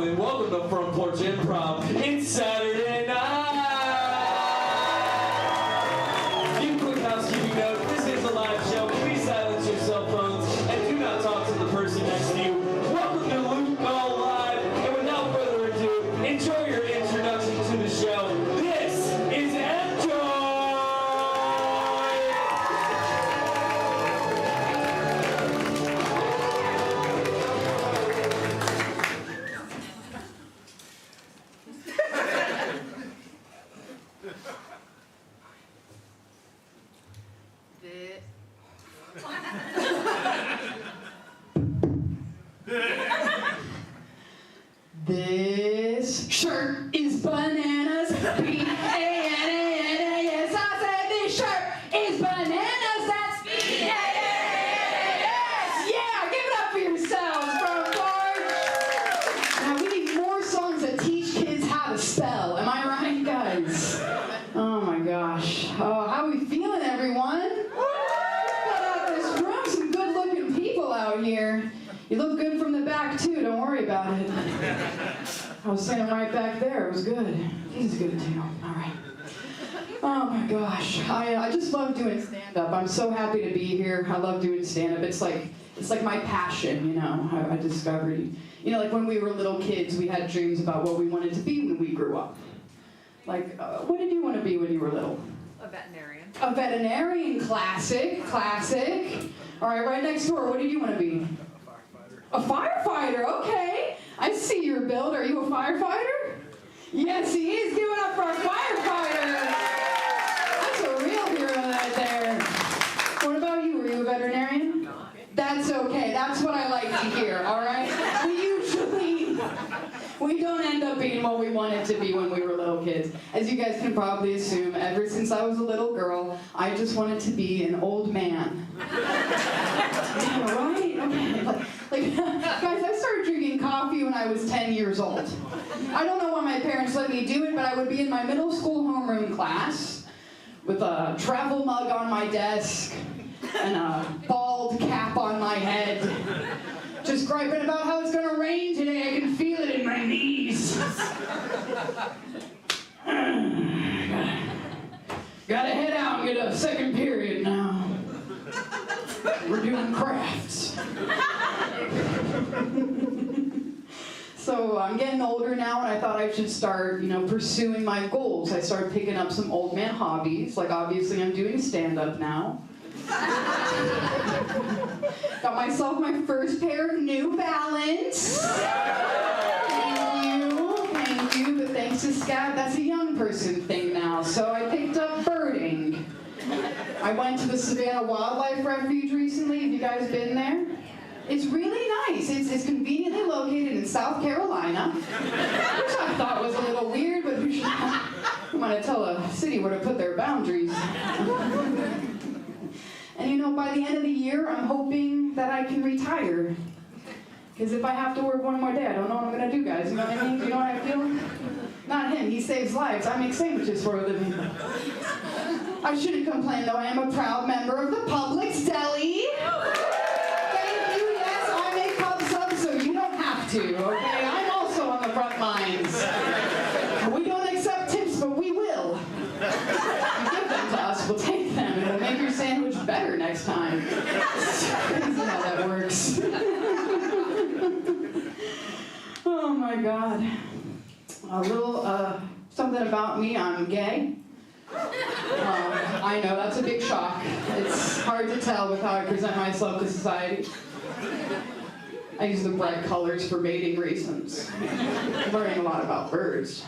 gentlemen, welcome to Front Porch Improv. It's Saturday night! Few quick housekeeping notes. This is a live show. Please silence your cell phones and do not talk to the person next to you. Welcome to Null Live, and without further ado, enjoy your introduction to the show. This is Enjoy! This shirt is bananas. B-A-N-A-N-A-S. I said this shirt is bananas. That's B-A-N-A-N-A-S. Yeah, give it up for yourselves, Front Porch. Now we need more songs that teach kids how to spell. Am I right, guys? Oh my gosh. Oh, how are we feeling, everyone? Got out this room, some good-looking people out here. You look good from the back, too. Don't worry about it. I was saying right back there. It was good. He's good, too. All right. Oh, my gosh. I just love doing stand-up. I'm so happy to be here. I love doing stand-up. It's like my passion, you know. I discovered, you know, like when we were little kids, we had dreams about what we wanted to be when we grew up. Like, what did you want to be when you were little? A veterinarian. A veterinarian. Classic. All right, right next door. What did you want to be? A firefighter, okay. I see your build. Are you a firefighter? Yes, he is. Give it up for a firefighter. That's a real hero right there. What about you? Were you a veterinarian? That's okay. That's what I like to hear, all right? We don't end up being what we wanted to be when we were little kids. As you guys can probably assume, ever since I was a little girl, I just wanted to be an old man. Yeah, right? Okay. Guys, I started drinking coffee when I was 10 years old. I don't know why my parents let me do it, but I would be in my middle school homeroom class with a travel mug on my desk and a bald cap on my head, just griping about how it's going to rain today. I can feel it in my knees. Gotta head out and get a second period now. We're doing crafts. So I'm getting older now, and I thought I should start, pursuing my goals. I started picking up some old man hobbies. Like, obviously, I'm doing stand-up now. Got myself my first pair of New Balance. Thank you. But thanks to Scott, that's a young person thing now. So I picked up birding. I went to the Savannah Wildlife Refuge recently. Have you guys been there? It's really nice. It's conveniently located in South Carolina, which I thought was a little weird, but I'm going to tell a city where to put their boundaries. And by the end of the year, I'm hoping that I can retire. Because if I have to work one more day, I don't know what I'm going to do, guys. You know what I mean? You know what I feel? Not him. He saves lives. I make sandwiches for a living. I shouldn't complain, though. I am a proud member of the Publix Deli. Thank you. Yes, I make pub subs, so you don't have to, okay? I'm also on the front lines. We don't accept tips, but we will. You give them to us, we'll take them, and we'll make your sandwich better next time. It's crazy how that works. Oh my God. A little something about me, I'm gay. I know, that's a big shock. It's hard to tell with how I present myself to society. I use the bright colors for mating reasons. I'm learning a lot about birds.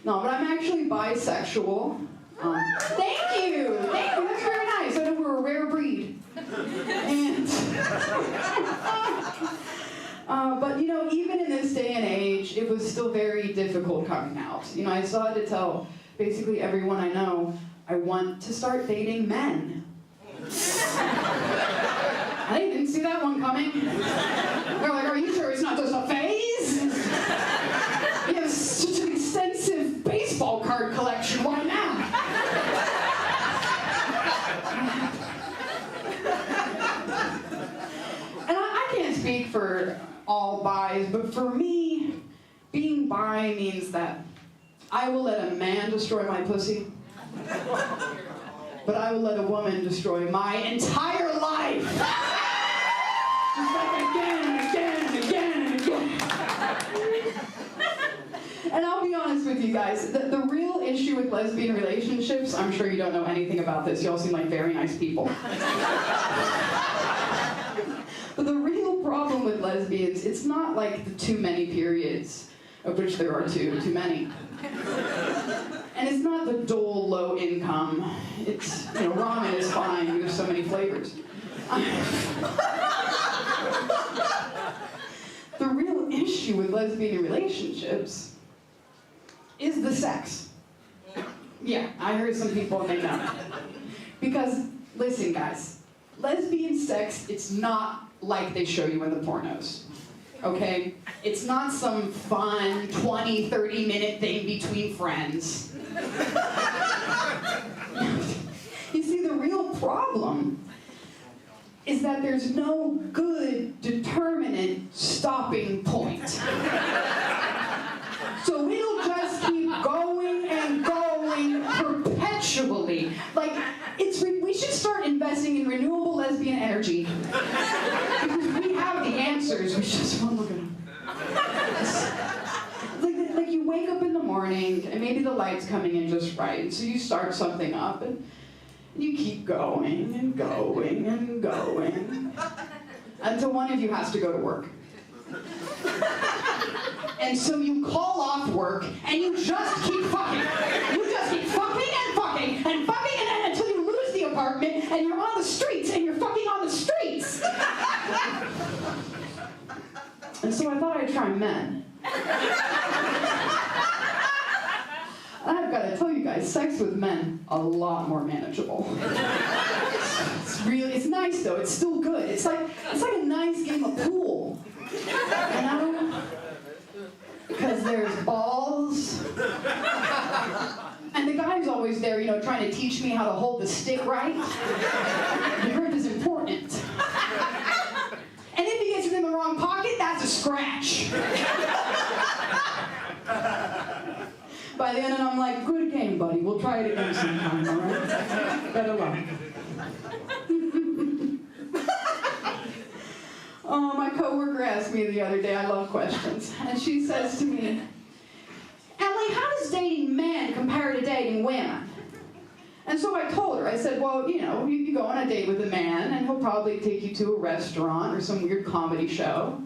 No, but I'm actually bisexual. Thank you! That's very nice. I know we're a rare breed. And, but even in this day and age, it was still very difficult coming out. I still had to tell basically everyone I know, I want to start dating men. I didn't see that one coming. They're like, are you sure it's not just a phase? You have such an extensive baseball card collection. Why now? And I can't speak for for all bis, but for me, being bi means that I will let a man destroy my pussy, but I will let a woman destroy my entire life. Just like again and again and again and again. And I'll be honest with you guys, the real issue with lesbian relationships, I'm sure you don't know anything about this, you all seem like very nice people. But the real problem with lesbians, it's not like the too many periods, of which there are too many. And it's not the dull, low income. It's, ramen is fine, there's so many flavors. The real issue with lesbian relationships is the sex. Yeah, I heard some people and they know. Because, listen guys, lesbian sex, it's not like they show you in the pornos. Okay? It's not some fun 20, 30-minute thing between friends. You see, the real problem is that there's no good determinate stopping point. So it'll just keep going and going perpetually. Like, we should start investing in renewable lesbian energy. Because we have the answers, we just won't look at them. Like you wake up in the morning, and maybe the light's coming in just right, so you start something up, and you keep going and going and going, until one of you has to go to work. And so you call off work, and you just keep fucking. You just keep fucking and fucking and fucking and until you lose the apartment, and you're on the streets, and you're fucking on the streets. And so I thought I'd try men. I've got to tell you guys, sex with men, a lot more manageable. It's nice though, it's still good. It's like a nice game of pool. Because there's balls. And the guy's always there, trying to teach me how to hold the stick right. The grip is important. And if he gets it in the wrong pocket, that's a scratch. By the end, I'm like, good game, buddy. We'll try it again sometime, all right? Better luck. Oh, my coworker asked me the other day, I love questions, and she says to me, Emily, how does dating men compare to dating women? And so I told her, I said, well, you go on a date with a man, and he'll probably take you to a restaurant or some weird comedy show.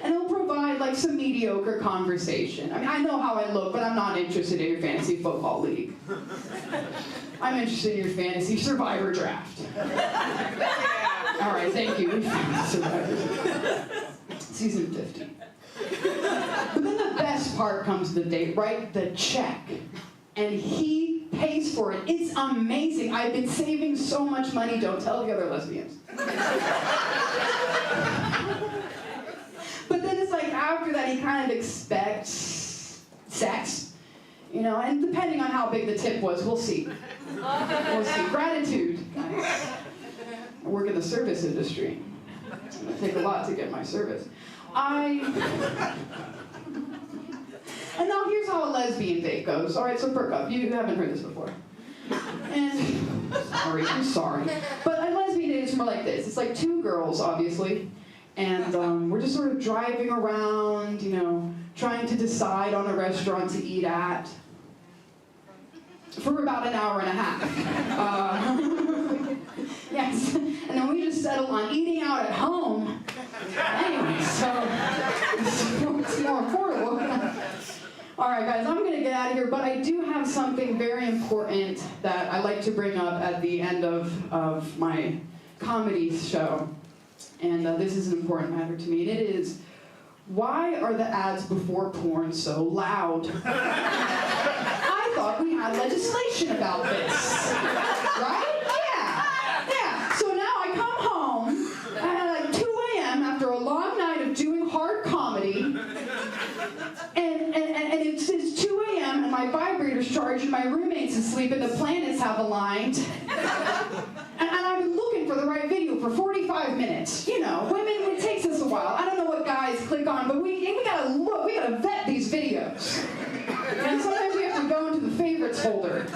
And he'll provide, like, some mediocre conversation. I mean, I know how I look, but I'm not interested in your fantasy football league. I'm interested in your fantasy survivor draft. All right, thank you. We found Survivor. Season 15. But then the best part comes to the date, right? The check. And he pays for it. It's amazing. I've been saving so much money. Don't tell the other lesbians. But then it's like after that, he kind of expects sex, and depending on how big the tip was, we'll see. We'll see. Gratitude, guys. I work in the service industry. It's going to take a lot to get my service. And now here's how a lesbian date goes. All right, so perk up. You haven't heard this before. And, I'm sorry. But a lesbian date is more like this. It's like two girls, obviously. And we're just sort of driving around, trying to decide on a restaurant to eat at for about an hour and a half. Yes, and then we just settle on eating out at home. Anyway, so it's more affordable. All right, guys, I'm going to get out of here, but I do have something very important that I like to bring up at the end of my comedy show. And this is an important matter to me, and it is, why are the ads before porn so loud? I thought we had legislation about this, right? Yeah. So now I come home at like 2 a.m. after a long night of doing hard comedy, and it says 2 a.m. and my vibrator's charged and my roommate's asleep and the planets have aligned. And I've been looking for the right video for 45 minutes. You know, women, it takes us a while. I don't know what guys click on, but we gotta look, we gotta vet these videos. And sometimes we have to go into the favorites folder.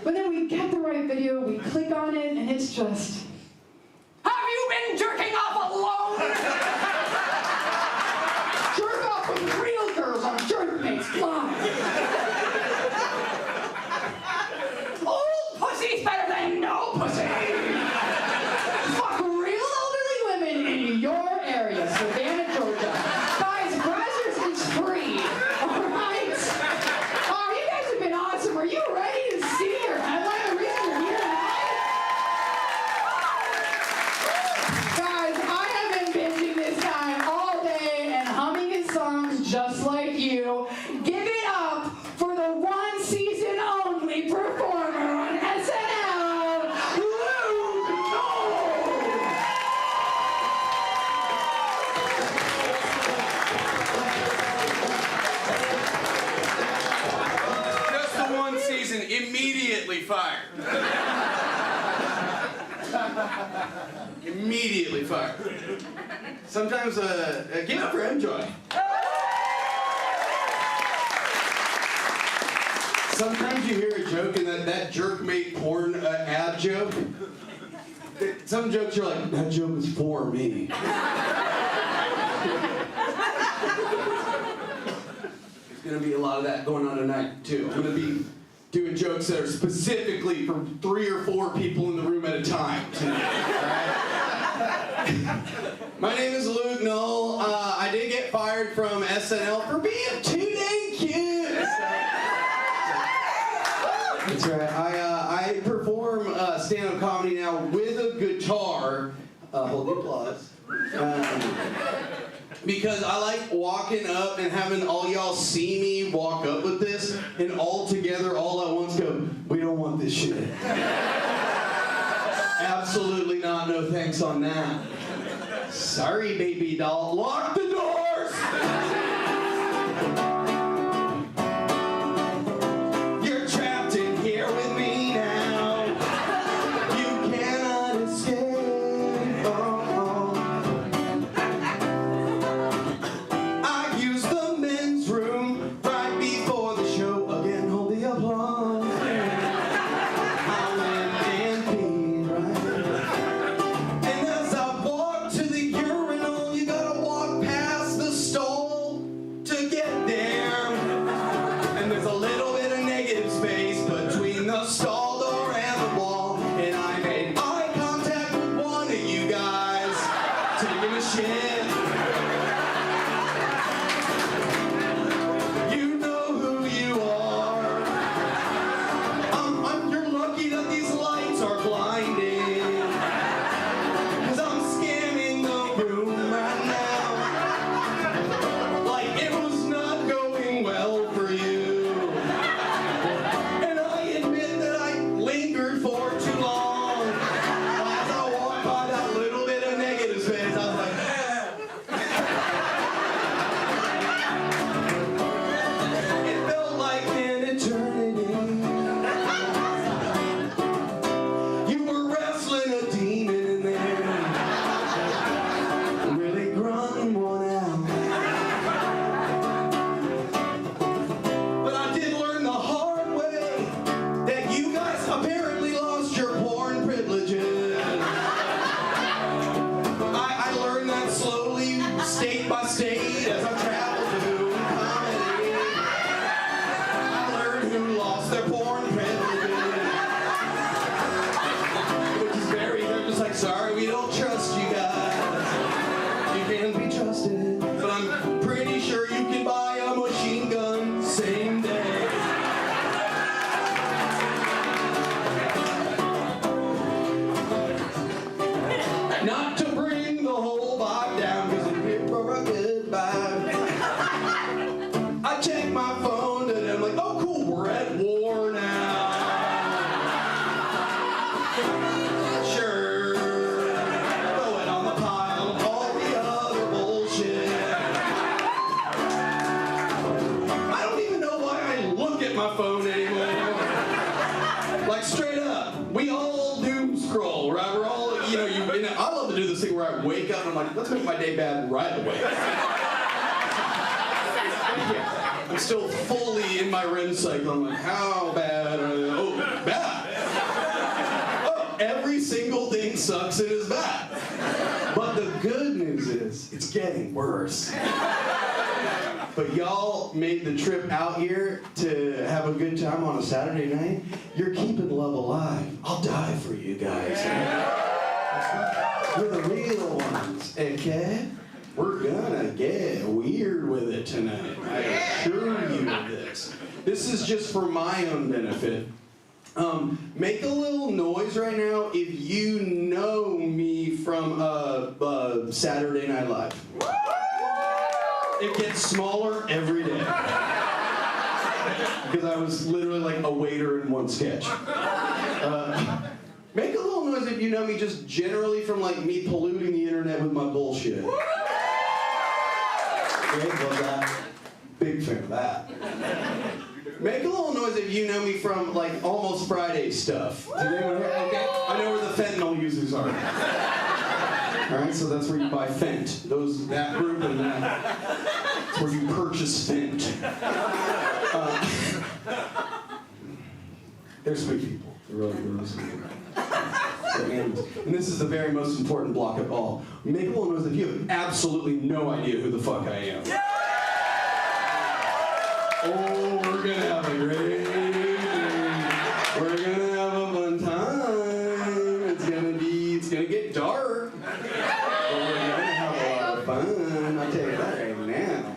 But then we get the right video, we click on it, and it's just, have you been jerking off alone? Jerk off with real girls on Jerkmates Live. Old pussy's better than no pussy. Fuck real elderly women in your area, Savannah, Georgia. Guys, Brazzers is free. All right? Oh, you guys have been awesome. Are you ready to see your headline? The reason you're here tonight? Guys, I have been binging this guy all day and humming his songs just like you. Give it up for the one season only performer on SNL, Luke Null. Just the one season, immediately fired. Immediately fired. Sometimes, give it up for Enjoy. Sometimes you hear a joke and that jerkmate porn ad joke. Some jokes you're like, that joke is for me. There's gonna be a lot of that going on tonight too. I'm gonna be doing jokes that are specifically for 3 or 4 people in the room at a time tonight. Alright? My name is Luke Null. I did get fired from SNL for being too dang cute. That's right. I perform stand-up comedy now with a guitar. Hold the applause. Because I like walking up and having all y'all see me walk up with this and all together, all at once go, we don't want this shit. Absolutely not. No thanks on that. Sorry, baby doll. Lock the doors! You're trapped in here with me now. You cannot escape. Oh. I used the men's room right before the show. Again, hold the applause. I went and peed, right? And as I walked to the urinal, you gotta walk past the stall to get there. And there's a little bit of negative space between the stall door and the wall. And I made eye contact with one of you guys taking a shit. You know who you are. You're lucky that these lights are blinding. 'Cause I'm scanning the room right now. Like it was not going well for you. And I admit that I lingered for too long. As I walked by that little bit of negative space, I was like, it felt like an eternity. You were wrestling a demon in there. Really grunting one out. But I did learn the hard way that you guys apparently lost your porn privileges. I learned that slowly, state by state, as I traveled through comedy. I learned who lost their porn privileges. Which is they're just like, sorry, we don't trust you guys. You can't be trusted. But I'm pretty sure you can buy a machine gun same day. Not to bring the whole vibe down, because I'm here for a goodbye. I check my phone and I'm like, oh cool, we're at war now. Sure. Throw it on the pile of all the other bullshit. I don't even know why I look at my phone anymore. Like straight up, we all doom scroll. make my day bad right away. Yeah, I'm still fully in my REM cycle. I'm like, how bad are they? Oh, bad. Oh, every single thing sucks and is bad. But the good news is, it's getting worse. But y'all made the trip out here to have a good time on a Saturday night. You're keeping love alive. I'll die for you guys. You're the real ones, okay? We're gonna get weird with it tonight. I assure you of this. This is just for my own benefit. Make a little noise right now if you know me from Saturday Night Live. It gets smaller every day. Because I was literally like a waiter in one sketch. Make a little noise if you know me just generally from like me polluting the internet with my bullshit. Great, love that. Big fan of that. Make a little noise if you know me from like Almost Friday stuff. Did anyone hear? Okay, I know where the fentanyl users are. All right, so that's where you buy Fent. That group and that's where you purchase Fent. They're sweet people. They're really sweet people. And this is the very most important block of all. Make a little noise if you have absolutely no idea who the fuck I am. Oh, we're gonna have a great day. We're gonna have a fun time. It's gonna get dark. But we're gonna have a lot of fun. I'll tell you that right now.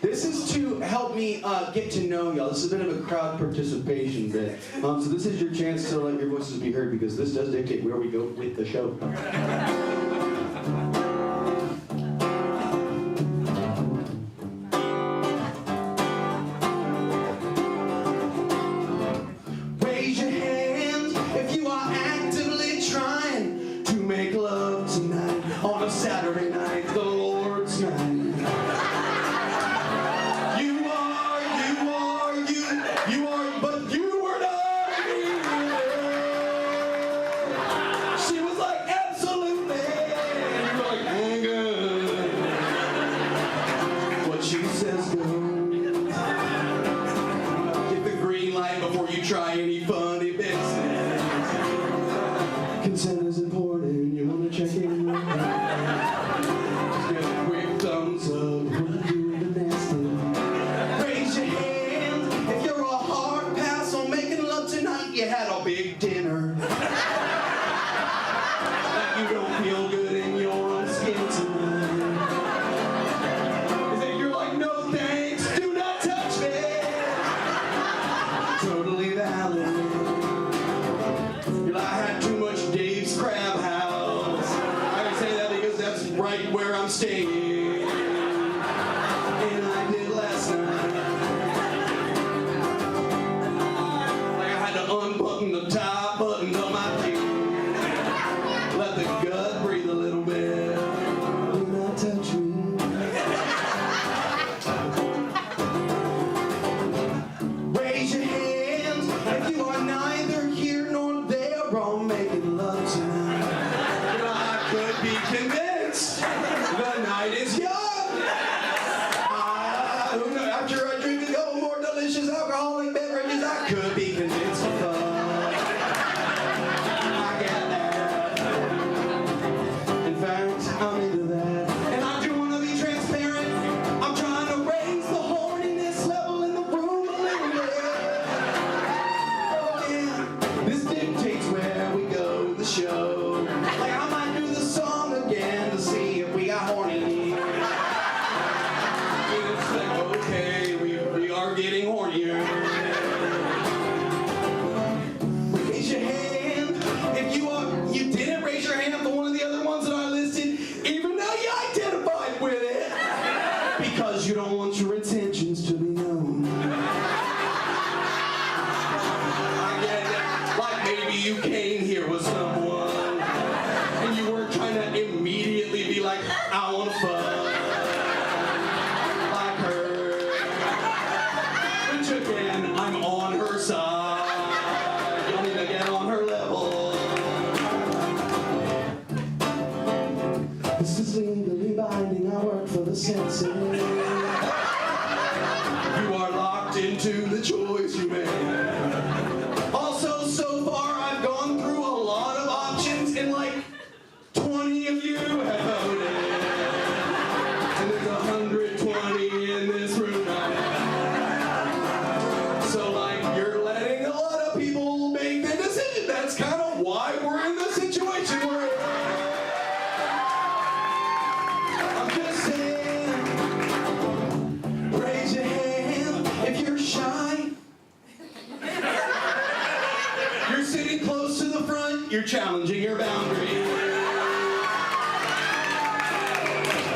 This is to help me get to know y'all. This is a bit of a crowd participation bit. So this is your chance to let your voices be heard because this does dictate where we go with the show. Raise your hands if you are actively trying to make love tonight on a Saturday night, the Lord's night. Try any funny business. Consent is important. You want to check in? Just get a quick thumbs up. Wanna do the nasty? Raise your hand if you're a hard pass on making love tonight. You had a big dinner. Like you don't feel good in your own skin tonight. Is it you're like, no thanks, do not touch me. Totally valid. You're like, I had too much Dave's Crab House. I can say that because that's right where I'm staying. And I did last night. Like I had to unbutton the top button of my jeans. Let the gut breathe a little bit. Do not touch me. Raise your hands if you are neither here nor there on making love tonight. I could be convinced the night This is legally binding, I work for the senses. You are locked into the choice you made. Also, so far, I've gone through a lot of options, and like 20 of you have voted. And there's 120 in this room right now. So, like, you're letting a lot of people make the decision. That's kind of why we're in the situation we're in. I'm just saying, raise your hand if you're shy. You're sitting close to the front, you're challenging your boundary.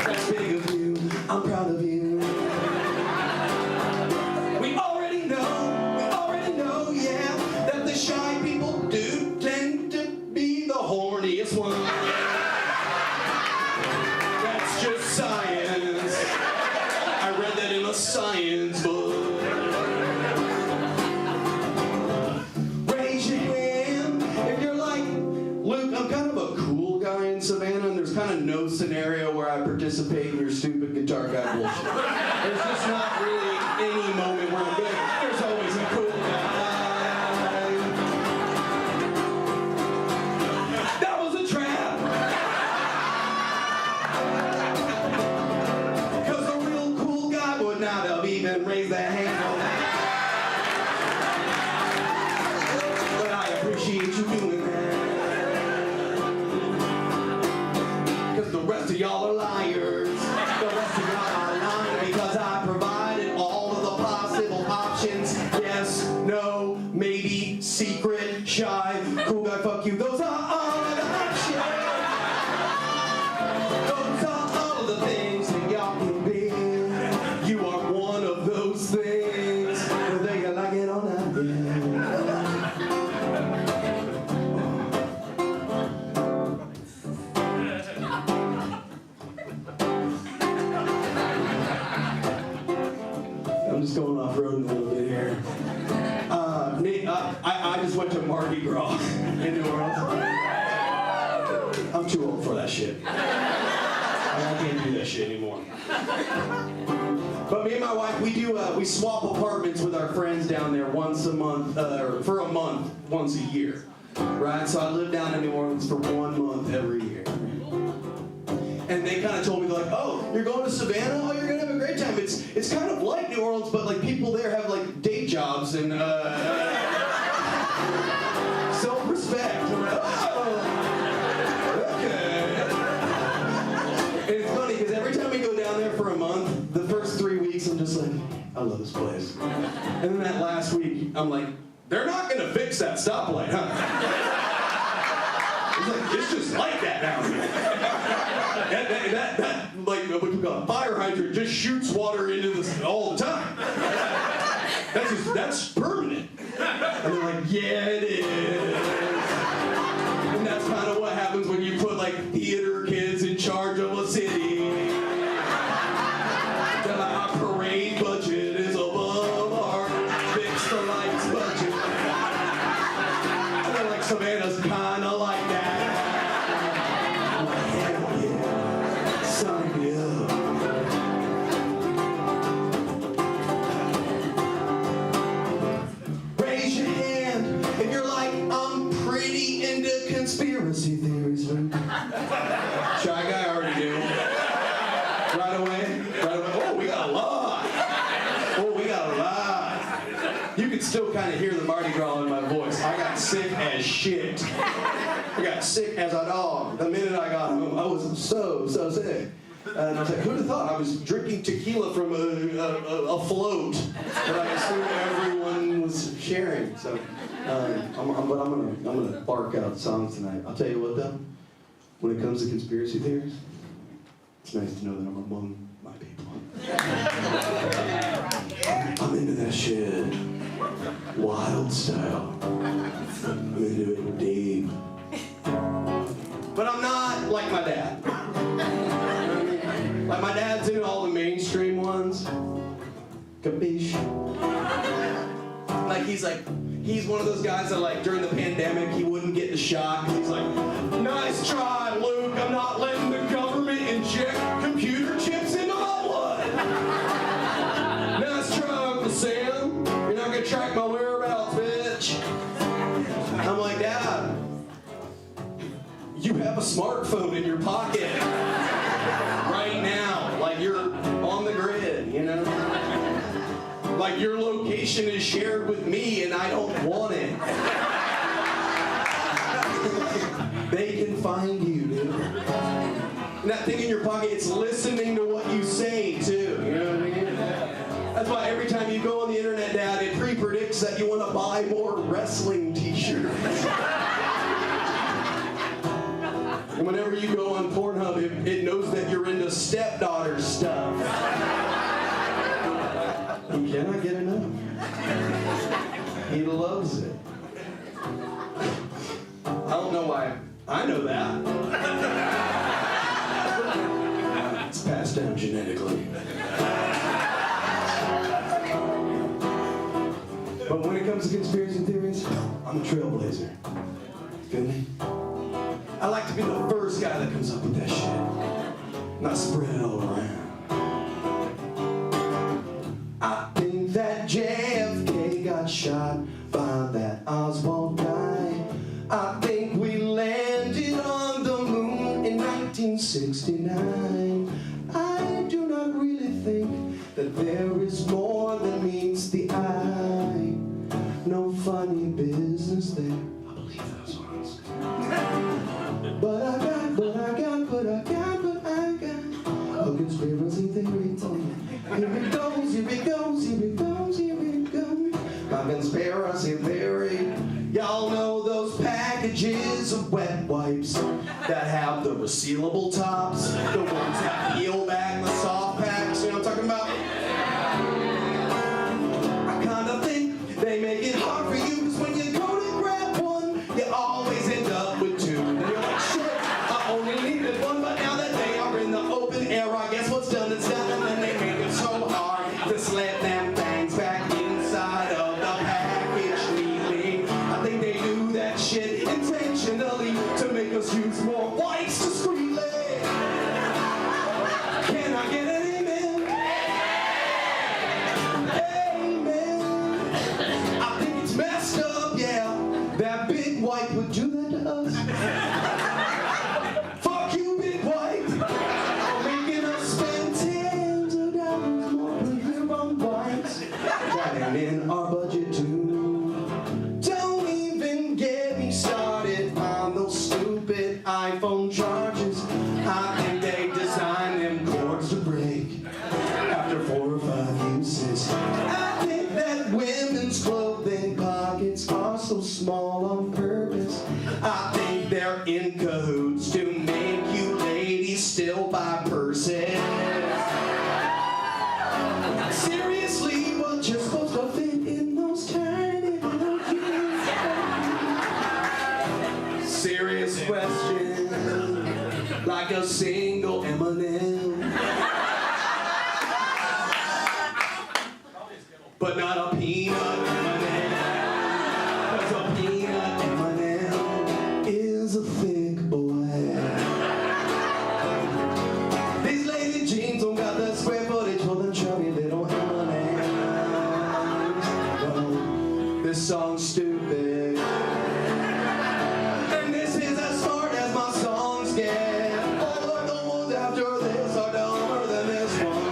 That's big of you, I'm proud of you. We already know, yeah, that the shy people do tend to be the horniest ones. That's just science. I read that in a science book. Raise your hand if you're like, Luke, I'm kind of a cool guy in Savannah, and there's kind of no scenario where I participate in your stupid guitar guy bullshit. There's just not really any moment where I'm good. There's always a cool guy. That was a trap. Because a real cool guy would not have even raised that hand on that. But I appreciate you doing that. Because the rest of y'all are liars. The rest of y'all are lying because I provided all of the possible options. Yes, no, maybe, secret, shy, cool guy, fuck you. Those are all of the options. Those are all of the things that y'all can be. You are one of those things. Whether you like it or not. I'm just going off-road a little bit here. I just went to Mardi Gras in New Orleans. I'm too old for that shit. I can't do that shit anymore. But me and my wife, we swap apartments with our friends down there once a month, or for a month, once a year. Right? So I live down in New Orleans for 1 month every year. And they kind of told me, like, oh, you're going to Savannah? Oh, you're going to have a great time. It's kind of like New Orleans, but like people there have like day jobs and self-respect. I'm like, oh, okay. And it's funny because every time we go down there for a month, the first 3 weeks I'm just like, I love this place. And then that last week, I'm like, they're not going to fix that stoplight, huh? It's just like that now. That like what we call a fire hydrant just shoots water into this all the time. That's permanent. And they're like, yeah, it is. And that's kind of what happens when you put like theater kids in charge of a city. Our parade budget is above our fix the lights budget. And they're like, Savannah's kind of like that. Raise your hand if you're like, I'm pretty into conspiracy theories. Shy guy, I already do. Right away. Oh, we got a lot. You can still kind of hear the Mardi Gras in my voice. I got sick as shit. I got sick as a dog. The minute I got home, I was so sick. And I was like, who'd have thought I was drinking tequila from a float that I assumed everyone was sharing. So, I'm gonna bark out songs tonight. I'll tell you what though, when it comes to conspiracy theories, it's nice to know that I'm among my people. I'm into that shit, wild style. I'm into it deep. But I'm not like my dad. Like my dad's into all the mainstream ones. Capiche? Like he's one of those guys that like during the pandemic he wouldn't get the shot. He's like, nice try, Luke. I'm not letting the government inject computer chips into my blood. Nice try, Uncle Sam. You're not gonna track my whereabouts, bitch. I'm like, Dad, you have a smartphone in your pocket right now, like you're on the grid, you know? Like your location is shared with me and I don't want it. They can find you, dude. And that thing in your pocket, it's listening to what you say, too. You know what I mean? That's why every time you go on the internet, Dad, it pre-predicts that you want to buy more wrestling t-shirts. And whenever you go on Pornhub, it knows that you're into stepdaughter stuff. He cannot get enough. He loves it. I don't know why I know that. It's passed down genetically. But when it comes to conspiracy theories, I'm a trailblazer. Feel me? I like to be the first guy that comes up with that shit, not spread it all around. I think that JFK got shot by that Oswald guy. I think we landed on the moon in 1969. I do not really think that there is more than meets the eye. No funny business there. I believe those ones. But I got a conspiracy theory. Here it goes, here it goes, here it goes, here it goes. My conspiracy theory. Y'all know those packages of wet wipes that have the resealable tops, the ones that peel back, the soft packs, you know what I'm talking about? I kinda think they make it hard for you, because when you go to grab one, you always end up with two. And you're like, shit, I only needed one, but now that they are in the open air, I guess what's done is done, and then they make it so hard to slip them things back inside of the package neatly. I think they do that shit intentionally to make us use more wipes discreetly. Can I get an amen? Amen. I think it's messed up, yeah. That big wipe would do that to us. Fuck you, big wipe. Making us spend tens of dollars more per year on wipes. That ain't in our budget too. Don't even get me started on those stupid iPhone chargers. I think they designed them cords to break after 4 or 5 uses. I think that women's clothing pockets are so small on purpose. I think they're in cahoots to make you ladies still buy purses. Seriously, what you're supposed to fit in those tiny little jeans? Serious question, like a single M&M. But not a peanut M&M. 'Cause a peanut M&M is a thick boy. These lady jeans don't got the square footage for them chubby little M&Ms. No, this song's stupid. And this is as smart as my songs get. All of the ones after this are dumber than this one.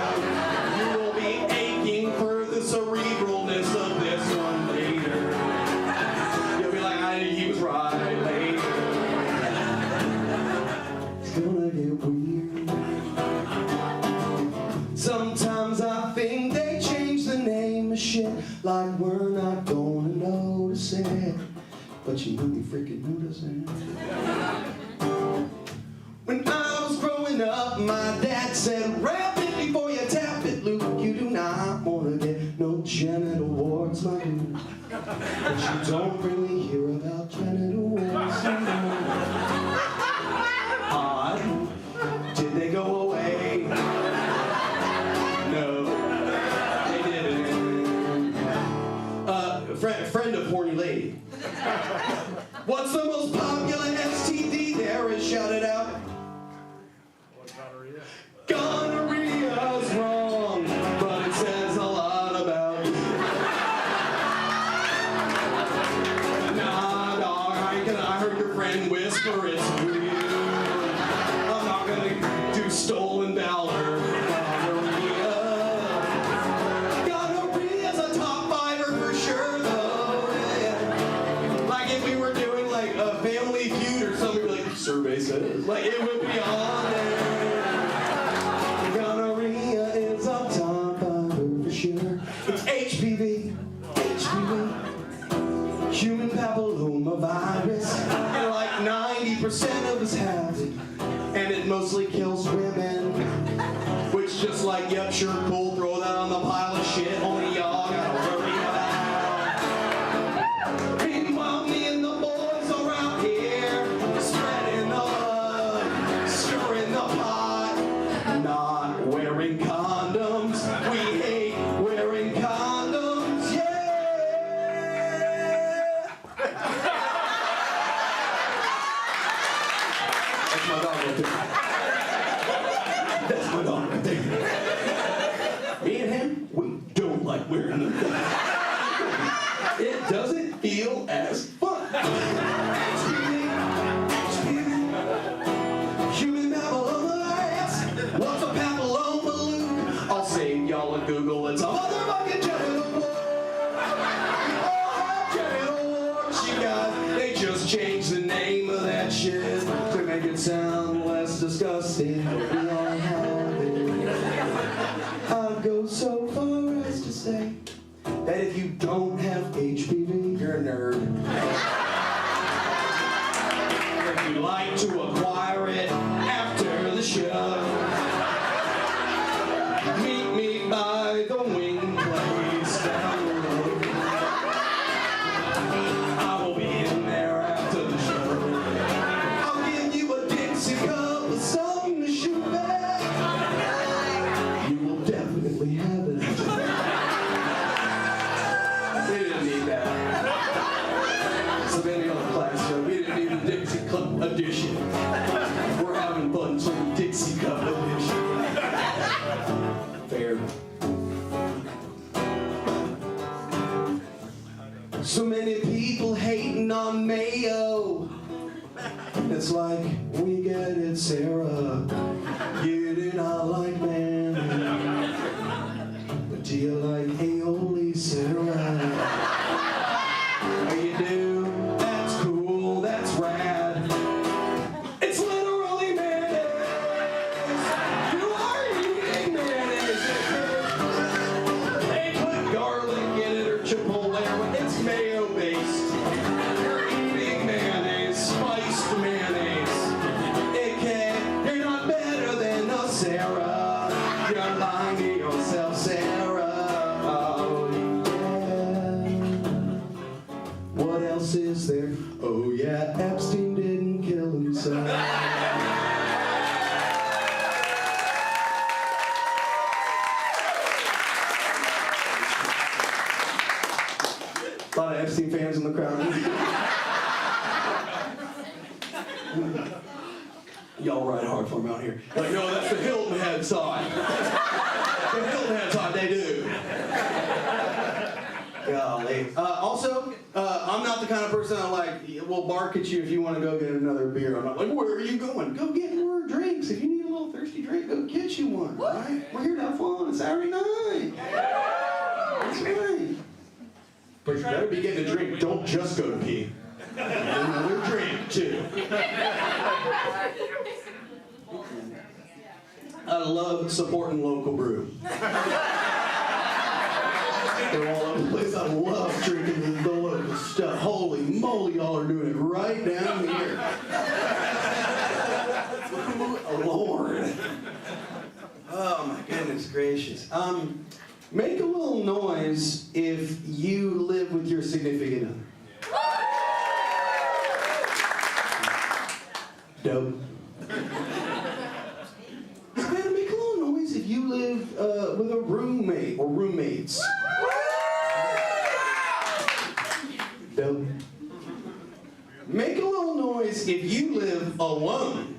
You will be aching for the cerebralness of this one later. You'll be like, he was right later. It's gonna get weird. Sometimes I think they change the name of shit like we're not gonna notice it. But you know we freaking notice it. When I was growing up, my dad said, wrap it before you tap it, Luke. You do not want to get no genital warts, my dude. But you don't really hear about genital warts anymore. Odd. Did they go away? No, they didn't. Friend of horny lady. What's the most popular STD there is? Shout it out. whisper it's real. I'm not gonna do stolen valor. Gonorrhea's a top fiver for sure, though. Yeah. Like if we were doing like a Family Feud or something, we'd be like, survey says. Like it would be on there. Gonorrhea is a top fiver for sure. It's HPV. Human papillomavirus. And like 90% of us have it. And it mostly kills women. Which just like, yep, sure, cool, throw that on the pile of shit. Only y'all gotta worry about. Meanwhile, me and the boys around here spreading the love, stirring the pot, not wearing condoms. We hate wearing condoms, yeah. That's my dog right there. That's my dog right there. Me and him, we don't like wearing them. It doesn't feel as fun. Human papillomavirus. What's a papilloma, Luke? I'll save y'all a Google. It's a motherfucking genital wart. Oh, genital warts, you guys. They just changed the name of that shit to make it sound less disgusting. But we all have it. I'd go so far as to say that if you don't have HPV, you're a nerd. If you'd like to acquire it after the show, meet me by the wing place down the road. I will be in there after the show. I'll give you a Dixie cup with something to shoot back. You will definitely have it. We didn't need that. So many other class, so we didn't need a Dixie Cup edition. We're having fun, so the Dixie Cup edition. Fair. So many people hating on Mayo. It's like, we get it, Sarah. You do not like man. But do you like aioli, Sarah? Oh, you do? That's cool, that's rad. It's literally mayonnaise. You are eating mayonnaise. They put garlic in it or chipotle, but it's mayo-based. You're eating mayonnaise, spiced mayonnaise. You're not better than a Sarah. You're lying to yourself, Sarah. Oh, yeah. What else is there? Oh, yeah, Epstein didn't kill himself. A lot of Epstein fans in the crowd. Y'all ride hard for him out here. Like, no, that's the Hilton Head side. The Hilton Head side, they do. Golly. Also, I'm not the kind of person that like will bark at you if you want to go get another beer. I'm not like, where are you going? Go get more drinks. If you need a little thirsty drink, go get you one. Right? We're here to have fun on a Saturday night. That's right. But you better be getting a drink. Don't just go to pee. Get another drink, too. I love supporting local brew. They're all over the place. I love drinking the local stuff. Holy moly, y'all are doing it right down here. Oh, Lord. Oh, my goodness gracious. Make a little noise if you live with your significant other. Dope. Man, make a little noise if you live with a roommate or roommates. Dope. Make a little noise if you live alone.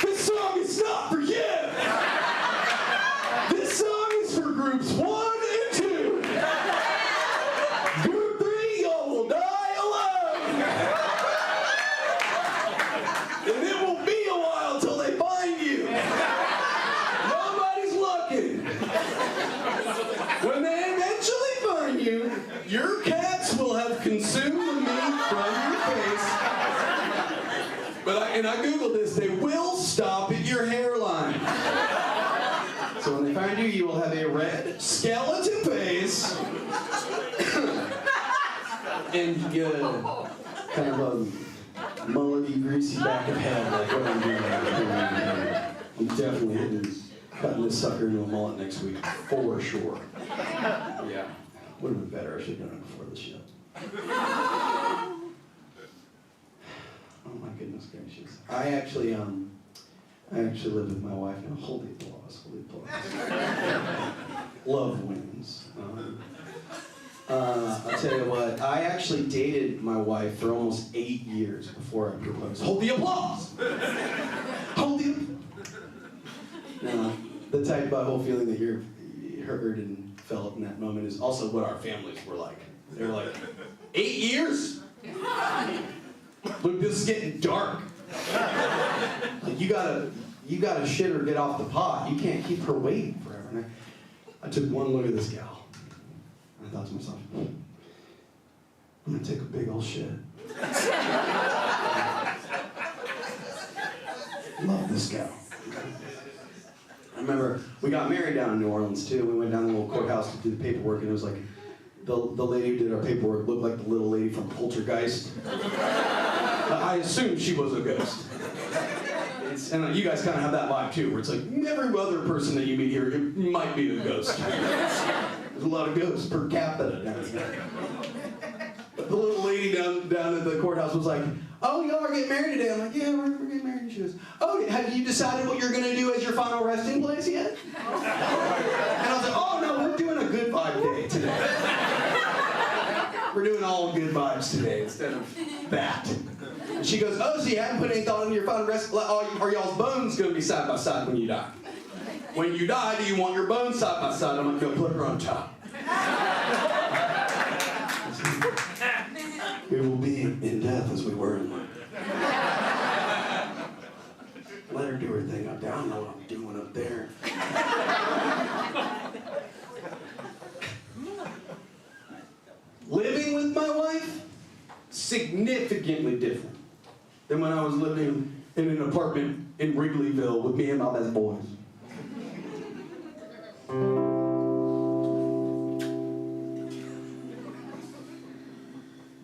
This song is not for you. This song is for groups 1 and 2. Group 3, y'all will die alone. Your cats will have consumed the meat from your face. And I Googled this, they will stop at your hairline. So when they find you, you will have a red skeleton face. And you get a kind of a mullety, greasy back of head, like what I'm doing. I'm definitely cutting this sucker into a mullet next week, for sure. Yeah. Would have been better. I should have done it before the show. Oh my goodness gracious. I actually live with my wife now. Holy applause, holy applause. Love wins. I'll tell you what, I actually dated my wife for almost 8 years before I proposed. Hold the applause! Hold the applause! Now, the tight butthole feeling that you heard and felt in that moment is also what our families were like. They were like, 8 years? Look, this is getting dark. Like, you gotta shit her get off the pot. You can't keep her waiting forever. And I took one look at this gal. I thought to myself, I'm gonna take a big old shit. Love this gal. I remember we got married down in New Orleans too. We went down to the little courthouse to do the paperwork, and it was like the lady who did our paperwork looked like the little lady from Poltergeist. I assumed she was a ghost. And you guys kind of have that vibe too, where it's like every other person that you meet here might be a ghost. There's a lot of ghosts per capita down here. But the little lady down at the courthouse was like, oh, y'all are getting married today. I'm like, yeah, we're getting married. And she goes, oh, have you decided what you're going to do as your final resting place yet? And I was like, oh, no, we're doing a good vibe day today. We're doing all good vibes today instead of that. And she goes, oh, so you haven't put any thought into your final rest? Are y'all's bones going to be side by side when you die? When you die, do you want your bones side by side? I'm going to put her on top. We will be in death as we were in life. Let her do her thing up there. I don't know what I'm doing up there. Living with my wife, significantly different than when I was living in an apartment in Wrigleyville with me and my best boys.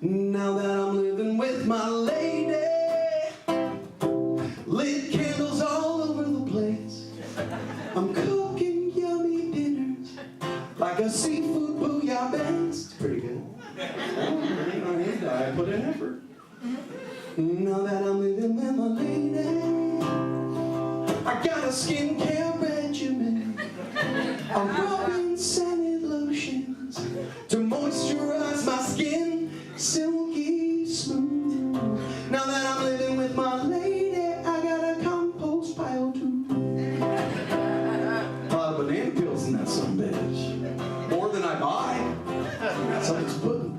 Now that I'm living with my lady, lit candles all over the place. I'm cooking yummy dinners like a seafood bouillabaisse. Pretty good. I put in effort. Now that I'm living with my lady, I got a skincare regimen. I'm rubbing scented lotions to moisturize my skin, silky smooth. Now that I'm living with my lady, I got a compost pile too. A lot of banana peels in that son of a bitch. More than I buy. Something's pudding.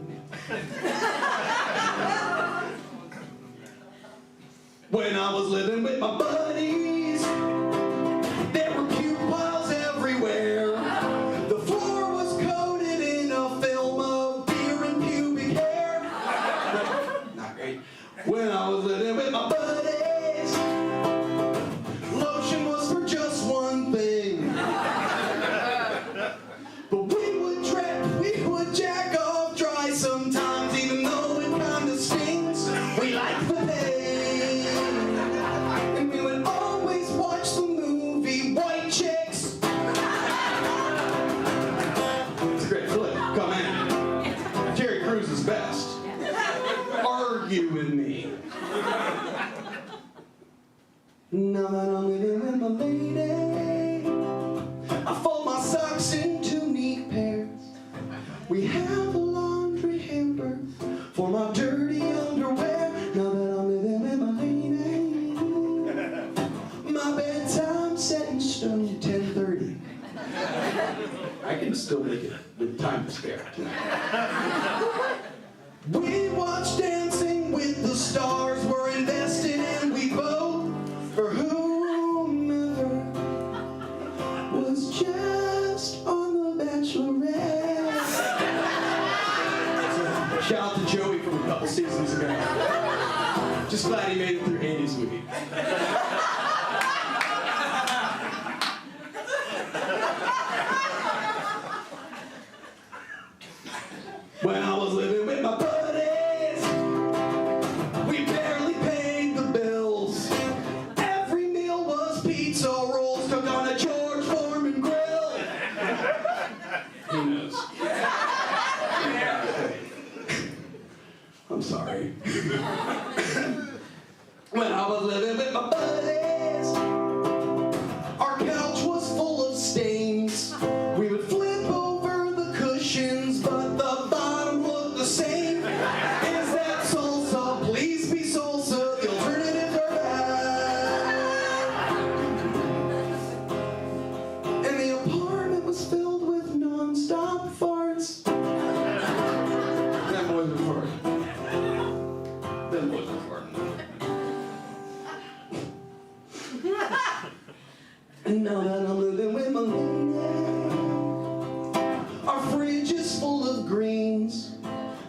When I was living with my buddies, there were puke piles everywhere. The floor was coated in a film of beer and pubic hair. Not great. When I was living with my buddies, lotion was for just one thing. But we would jack off dry sometimes, even though it kinda stings. We like the pain. And we would always watch the movie White Chicks. It's a great flick. Come in. Terry Crews is best. Argue with me. Now that I'm living with my lady, I fold my socks into neat pairs. We have a laundry hamper for my dirty underwear. Now that I'm living with my lady, my bedtime set in stone, 10:30. I can still make it with time to spare tonight. We watch Dancing with the Stars. We're invested and we vote for whomever was just on The Bachelorette. Shout out to Joey from a couple seasons ago. Just glad he made it through Andy's movie. When I was living with my buddies, we barely paid the bills. Every meal was pizza rolls cooked on a George Foreman grill. Who knows? I'm sorry. When I was living with my buddies, our couch was full of stains. We would flip over the cushions, but the bottom looked the same. Is that salsa? Please be salsa. The alternatives are bad. And the apartment was filled with non-stop farts. That boy was farting. That boy was farting. And now that I'm living with my lady, our fridge is full of greens.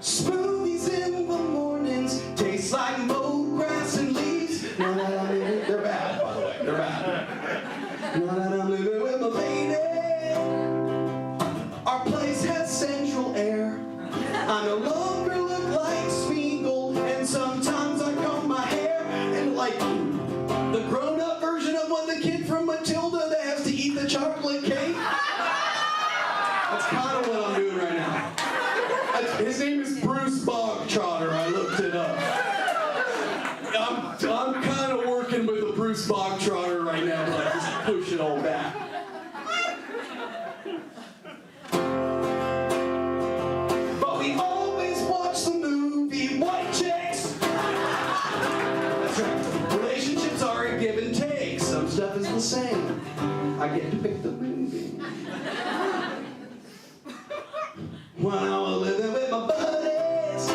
Smoothies in the mornings taste like mowed grass and leaves. Now that I'm living, they're bad, by the way, they're bad. Now that I'm living with my lady, our place has central air. I no longer look like Smeagol, and sometimes I comb my hair and like the grown-up version of what the kid from Matilda that has to eat the chocolate cake. That's kind of what I'm doing right now. His name is Bruce Bogtrotter. I looked it up. I'm kind of working with a Bruce Bogtrotter right now, but I just push it all back. But we always watch the movie White Chicks. That's right. Relationships are a give and take. Some stuff is the same. I get to pick the movie. When I was living with my buddies,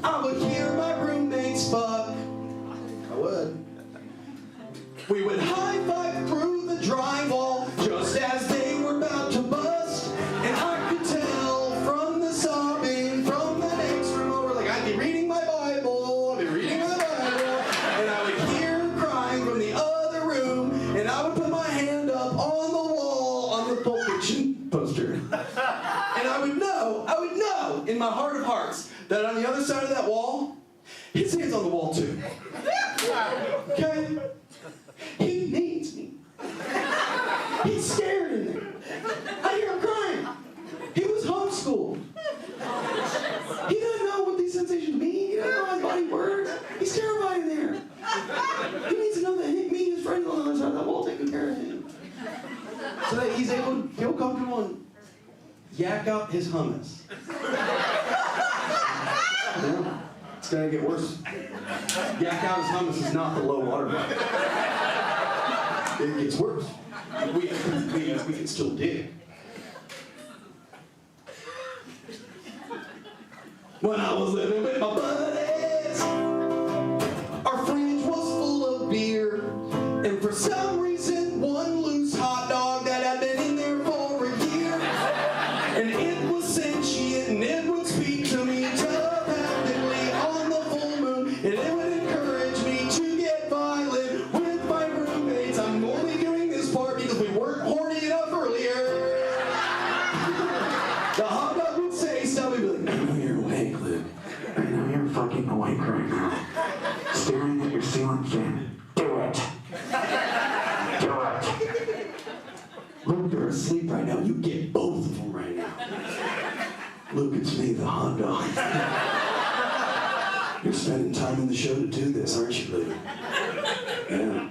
I would hear my roommates fuck. I would. We would high-five through the drywall just as they were about to bust. And I could tell from the sobbing from the next room over, like I'd be reading my Bible, and I would hear her crying from the other room, and I would put my hand up on the wall on the Pulp Fiction poster. And I would know in my heart of hearts that on the other side of that wall, his hand's on the wall too. Okay? He needs me. He's staring in there. I hear him crying. He was homeschooled. He doesn't know what these sensations mean. He doesn't know how his body works. He's terrified in there. He needs to know that me and his friends on the other side of that wall taking care of him. So that he's able to feel comfortable and yak out his hummus. Yeah, it's gonna get worse. Yak out his hummus is not the low water mark. It gets worse. We can still dig. When I was living with my buddies, our fridge was full of beer, and for some reason, one loose hot dog that had been in there for a year, and it was sentient, and it would speak to me telepathically on the full moon, and it would encourage me to get violent with my roommates. I'm only doing this part because we weren't horny enough earlier. The hot dog would say stuff, and be like, I know you're awake, Luke. I know you're fucking awake right now. Staring at your ceiling fan. Do it. Do it. Luke, you're asleep right now. You get both of them right now. Luke, it's me, the hot dog. You're spending time in the show to do this, aren't you, Luke? Yeah.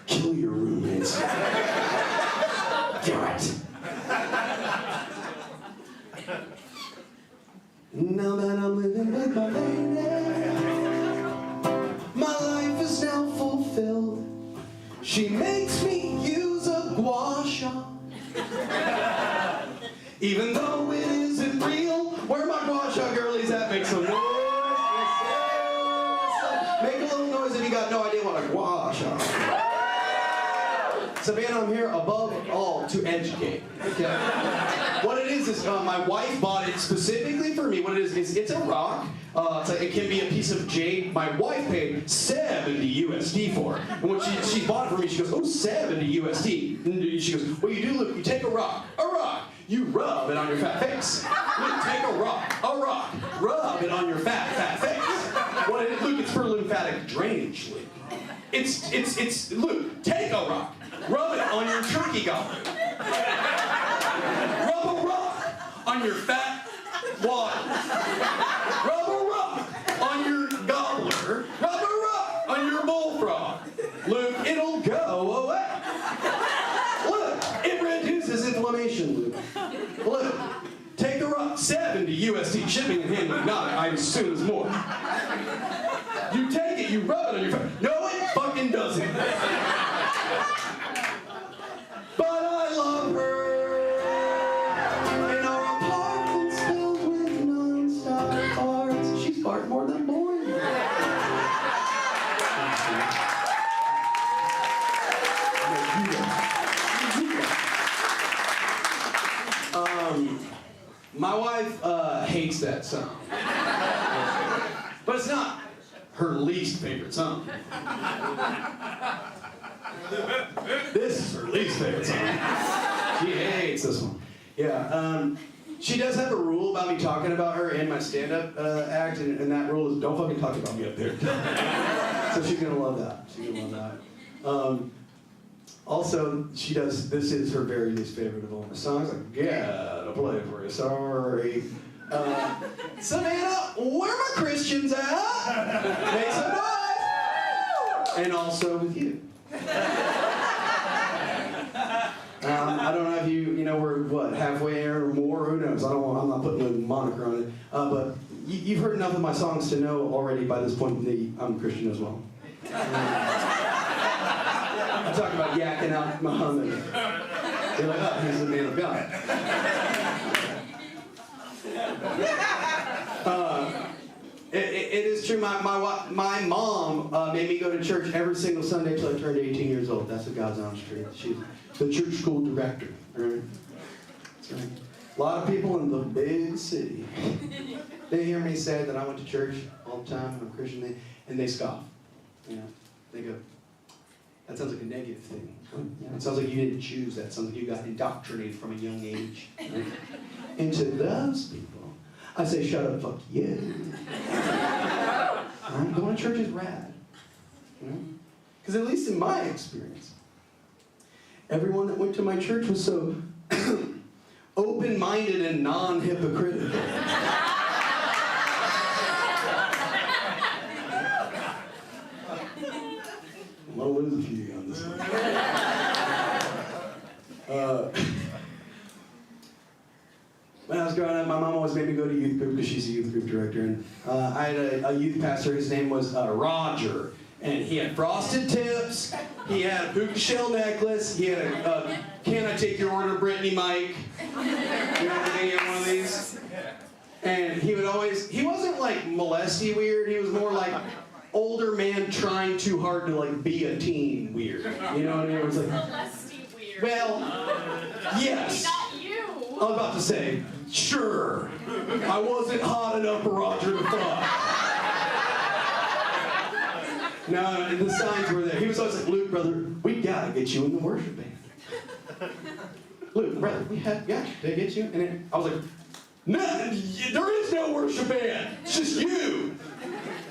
Kill your roommates. Do it. Now that I'm living with my lady, my life is now fulfilled. She makes me use a gua sha. Even though it isn't real, where my gua sha girlies at? Make some noise. Make a little noise if you got no idea what a gua sha is. Savannah, I'm here above all to educate. Okay. What it is my wife bought it specifically for me. What it is it's a rock. It can be a piece of jade. My wife paid $70 USD for it. And when she bought it for me, she goes, oh, $70 USD. And she goes, what you do, look, you take a rock, you rub it on your fat face. Look, take a rock, rub it on your fat face. What it is, look, it's for lymphatic drainage, Luke. It's, Luke, take a rock, rub it on your turkey goblet. Rub a rock on your fat water. Rub a rock on your gobbler. Rub a rock on your bullfrog. Luke, it'll go away. Look, it reduces inflammation, Luke. Look, take a rock, $70 USD shipping and handling. Not, I assume it's more. You take it, you rub it on your face. No, it fucking doesn't. But I love her. And our apartment's filled with non-stop farts. She's fart more than born. My wife hates that song. But it's not her least favorite song. This is her least favorite song. She hates this one. Yeah, she does have a rule about me talking about her in my stand-up act, and that rule is don't fucking talk about me up there. So she's gonna love that. She's gonna love that. Also, she does, this is her very least favorite of all my songs. Like, gotta play it for you, sorry. Savannah, where are my Christians at? Make some noise! And also with you. I don't know if you know, we're what, halfway there or more, who knows? I'm not putting a moniker on it. But you've heard enough of my songs to know already by this point that I'm a Christian as well. I'm talking about yakking out Muhammad. You're like, oh, he's the man of God. It is true. My mom made me go to church every single Sunday till I turned 18 years old. That's the God's honest truth. She's the church school director. Right? That's right. A lot of people in the big city, they hear me say that I went to church all the time, I'm a Christian, and they scoff. You know, they go, that sounds like a negative thing. You know, it sounds like you didn't choose that. It sounds like you got indoctrinated from a young age. Right? And to those people, I say, shut up, fuck you. Right? Going to church is rad. Because at least in my experience, everyone that went to my church was so open-minded and non-hypocritical. I'm gonna lose a few on this one. When I was growing up, my mom always made me go to youth group because she's a youth group director. And I had a youth pastor, his name was Roger. And he had frosted tips, he had a puka shell necklace, he had a can I take your order, Brittany mic. You know, he had one of these. And he would always, he wasn't like molesty weird, he was more like older man trying too hard to like be a teen weird. You know what I mean? It was like, Molesty weird. well, yes. Not you. I was about to say, sure. I wasn't hot enough for Roger to fuck. No, the signs were there. He was always like, Luke, brother, we gotta get you in the worship band. Luke, brother, we have got to get you. And then I was like, no, there is no worship band. It's just you.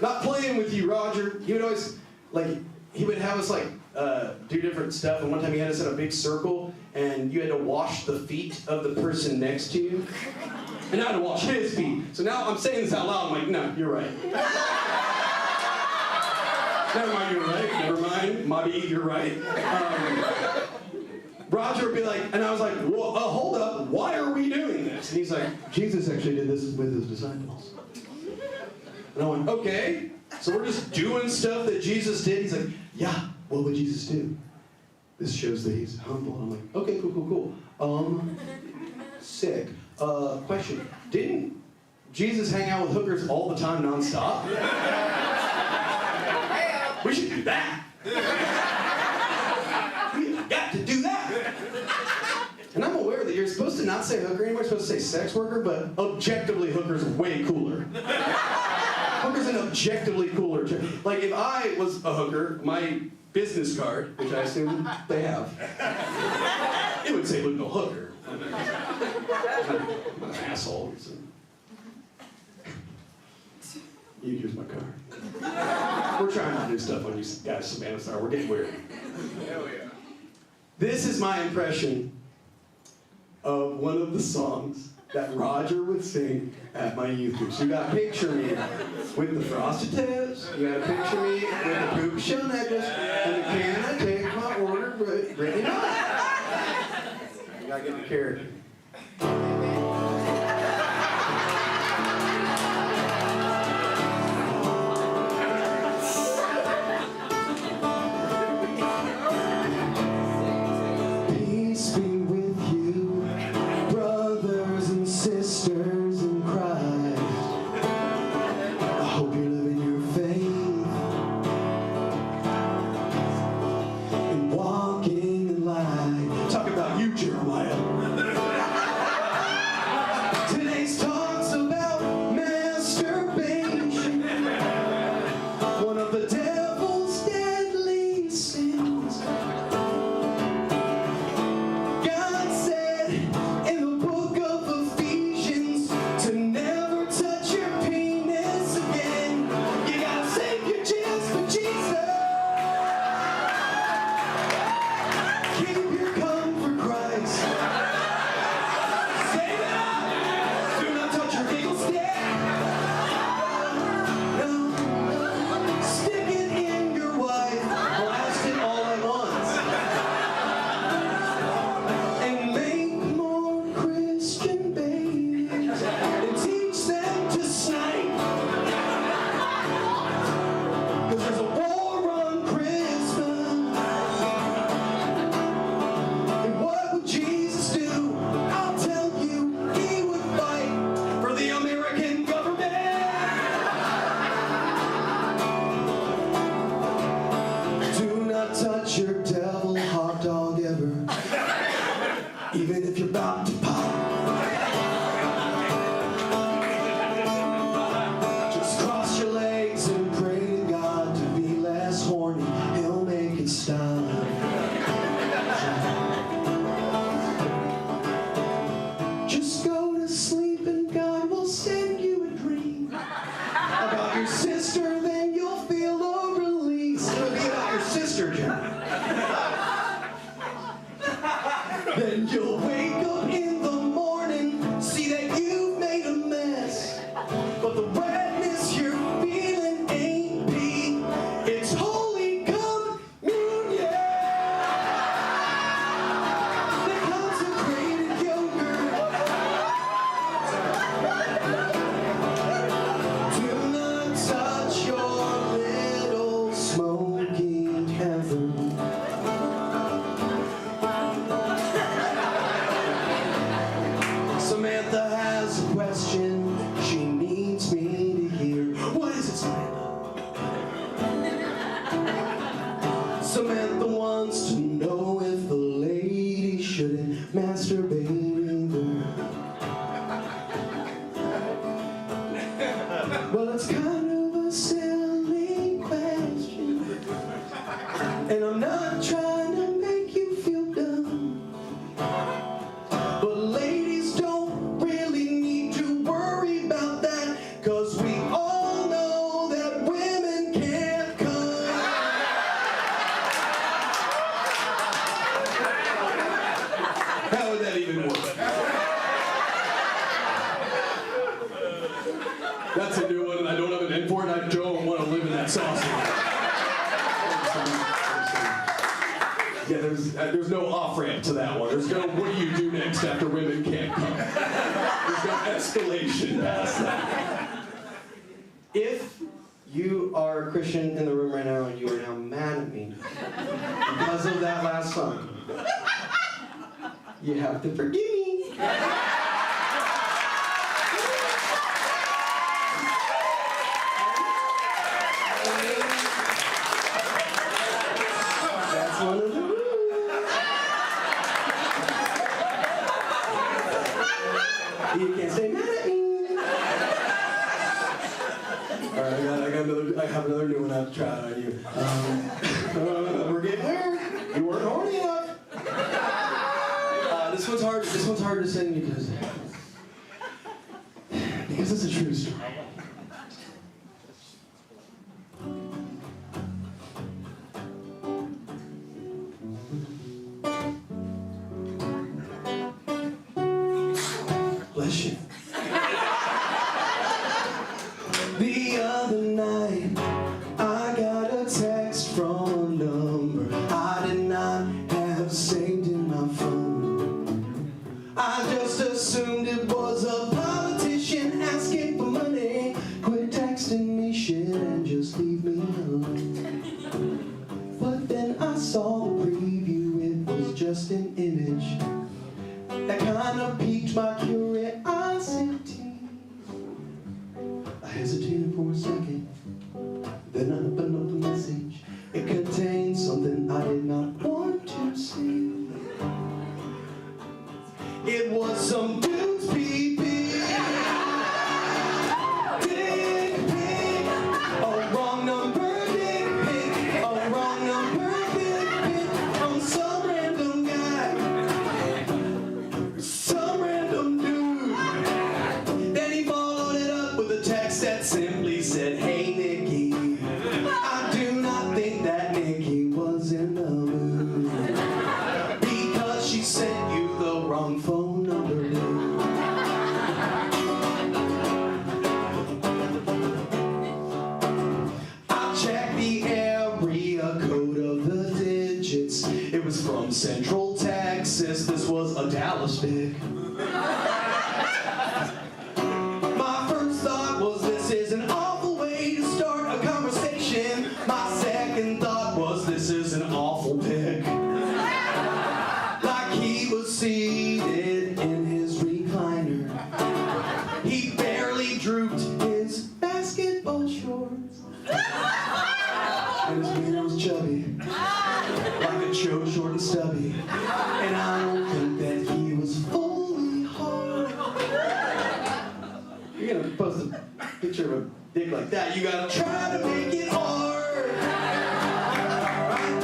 Not playing with you, Roger. He would always, like, he would have us, like, do different stuff. And one time he had us in a big circle, and you had to wash the feet of the person next to you. And I had to wash his feet. So now I'm saying this out loud. I'm like, no, you're right. Never mind, you're right. Never mind. Maybe you're right. Roger would be like, and I was like, well, hold up. Why are we doing this? And he's like, Jesus actually did this with his disciples. And I went, okay. So we're just doing stuff that Jesus did. He's like, yeah, what would Jesus do? This shows that he's humble. I'm like, okay, cool. Sick. Question. Didn't Jesus hang out with hookers all the time, nonstop? We should do that. We have got to do not say hooker anymore, it's supposed to say sex worker, but objectively hooker's way cooler. Hooker's an objectively cooler term. Like if I was a hooker, my business card, which I assume they have, it would say Luke Hooker. I'm an asshole. So. You use my car. We're trying to do stuff on you guys, Savannah Star. We're getting weird. Hell yeah. This is my impression of one of the songs that Roger would sing at my youth group. So you got picture me with the frosted tips, you got to picture me with the poop shell necklace, and the can I take my order, Brittany Null. You got to get the character. Even if you're about to pop. Just cross your legs and pray to God to be less horny. He'll make it stop. Just go to sleep and God will send you a dream about your sister, then you'll feel a release. It'll be about your sister, John. Then you'll wake up in the morning, see that you've made a mess. But the wetness you're feeling ain't pee, it's Holy Communion. The consecrated yogurt. Do not touch your little smoking heaven. Samantha has a question she needs me to hear. What is it, Samantha? Samantha wants to know if the lady shouldn't masturbate either. Well, it's kind of a silly question, and I'm not trying to make you feel dumb. But ladies don't really need to worry about that, 'cause we all know that women can't come. How would that even work? That's a new one, and I don't have an end for it. I don't want to live in that sauce. Yeah, there's no off-ramp to that one. There's no what do you do next after women can't come. There's no escalation past that. If you are a Christian in the room right now and you are now mad at me because of that last song, you have to forgive me. That's one of the rules. have another new one I have to try out on you. We're getting weird. You weren't horny enough. This one's hard. This one's hard to sing because it's a true story. Bless you. The other night, I got a text from a number I did not have saved in my phone. I just assumed it was a politician asking for money. Quit texting me shit and just leave me alone. But then I saw the preview, it was just an image that kind of piqued my curiosity. I hesitated for a second, then I opened up the message. It contained something I did not want to see. It was some dude's pee-pee. Dick pic. A wrong number dick pic. A wrong number dick pic. From some random guy. Some random dude. Then he followed it up with a text that simply said, "Hey Nikki, I do not think that Nikki was in the mood because she sent you the wrong phone number, dude." I checked the area code of the digits. It was from Central Texas. This was a Dallas pic. My first thought was, this is an awful way to start a conversation. My second thought was, this is an awful pic. Like he was seated in his recliner. He barely drooped his basketball shorts. And his wiener was chubby, like a choke short and stubby. And I don't think that he was fully hard. You're gonna post a picture of a dick like that, you gotta try to make it hard. Right?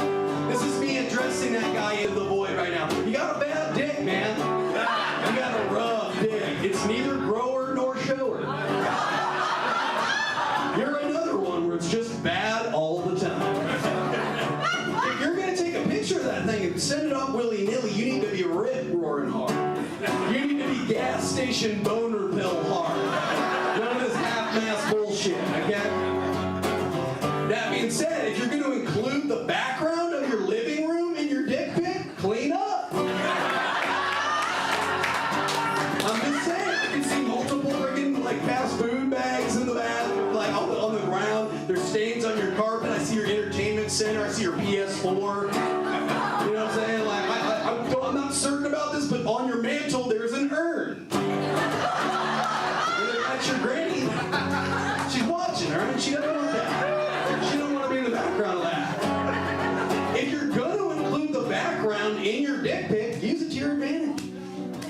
This is me addressing that guy into the void right now. You got a bad dick, man. You got a rough dick. It's neither grower nor shower. You're another one where it's just bad all the time. If you're gonna take a picture of that thing and send it off willy-nilly, you need to be rip-roaring hard. You need to be gas station boner pill hard. None of this half-mass bullshit, okay? That being said, if you're going to include the background of your living room in your dick pic, clean up. I'm just saying, I can see multiple friggin' like fast food bags in the bathroom, like on the ground. There's stains on your carpet. I see your entertainment center. I see your PS4. You know what I'm saying? Like I'm not certain about this, but on your mantle there's an urn. That's your granny. She's watching, all right? She doesn't want that. She don't want to be in the background of that. If you're going to include the background in your dick pic, use it to your advantage.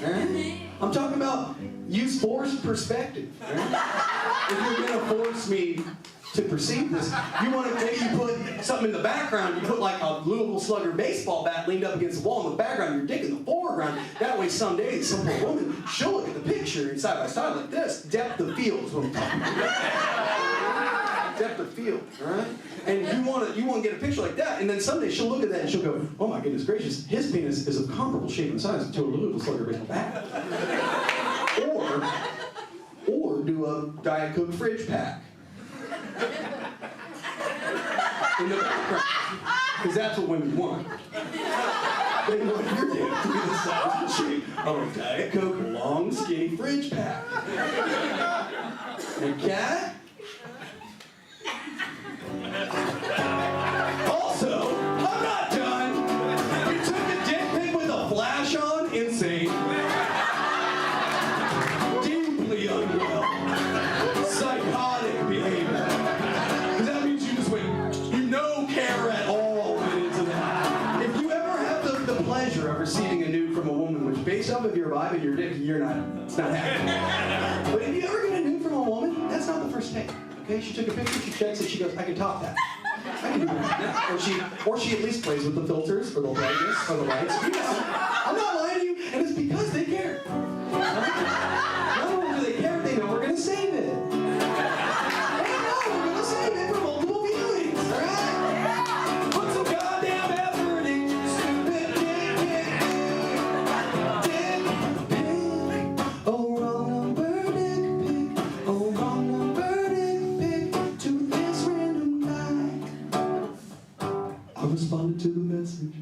All right? I'm talking about use forced perspective. All right? If you're going to force me to perceive this, you want to, maybe you put something in the background, you put like a Louisville Slugger baseball bat leaned up against the wall in the background, your dick in the foreground. That way someday some poor woman, she'll look at the picture side by side like this. Depth of field is what I'm talking about. Depth of field, all right? And you want to get a picture like that, and then someday she'll look at that and she'll go, "Oh my goodness gracious, his penis is of comparable shape and size to a Louisville Slugger baseball bat." Or do a Diet Coke fridge pack. In the background, because that's what women want. They want your dick to be the size and shape of a Diet Coke long, skinny fridge pack. Okay? Also, I'm not done. You took a dick pic with a flash on? Insane. Deeply unwell. Psychotic behavior. That means you just went, no care at all went into that. If you ever have the pleasure of receiving a nude from a woman, which based off of your vibe and your dick, it's not happening. But if you ever get a nude from a woman, that's not the first take, okay, she took a picture, she checks it, she goes, I can top that. I can do that. Or she at least plays with the filters, or the brightness, or the lights. You know, I'm not lying to you, and it's because they care. Not only do they care, they know we're going to save it. They know we're going to save it for multiple viewings, all right? Put some goddamn effort into your stupid dick pic. Oh, wrong number dick pic. Oh, wrong number dick pic. To this random guy. I responded to the message.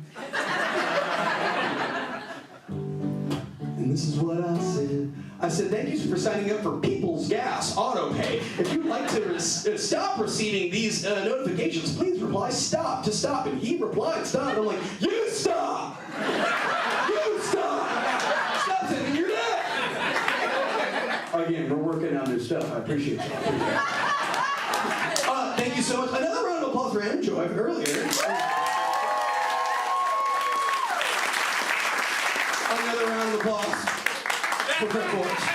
And this is what I said. I said, thank you for signing up for People's Gas Auto Pay. If you'd like to stop receiving these notifications, please reply stop to stop. And he replied stop. And I'm like, you stop! You stop! Stop sending your debt! Again, we're working on new stuff. I appreciate you. Thank you so much. Another round of applause for Anna Joy earlier. Another round of applause for Brett Boyce.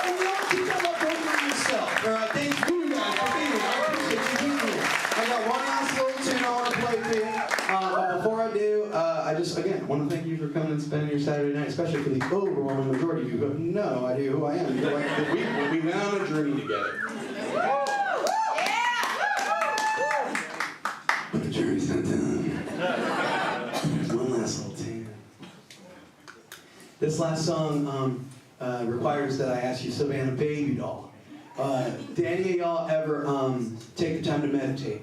And you know what? Keep that up for yourself. All right, thank you guys for being here. I appreciate you being here. I got one last little tune I want to play for you. But before I do, I just, again, want to thank you for coming and spending your Saturday night, especially for the overwhelming majority of you who have no idea who I am. You're like, we went on a journey together. But the journey's not done. One last little tune. This last song requires that I ask you, Savannah Baby Doll. Did any of y'all ever take the time to meditate?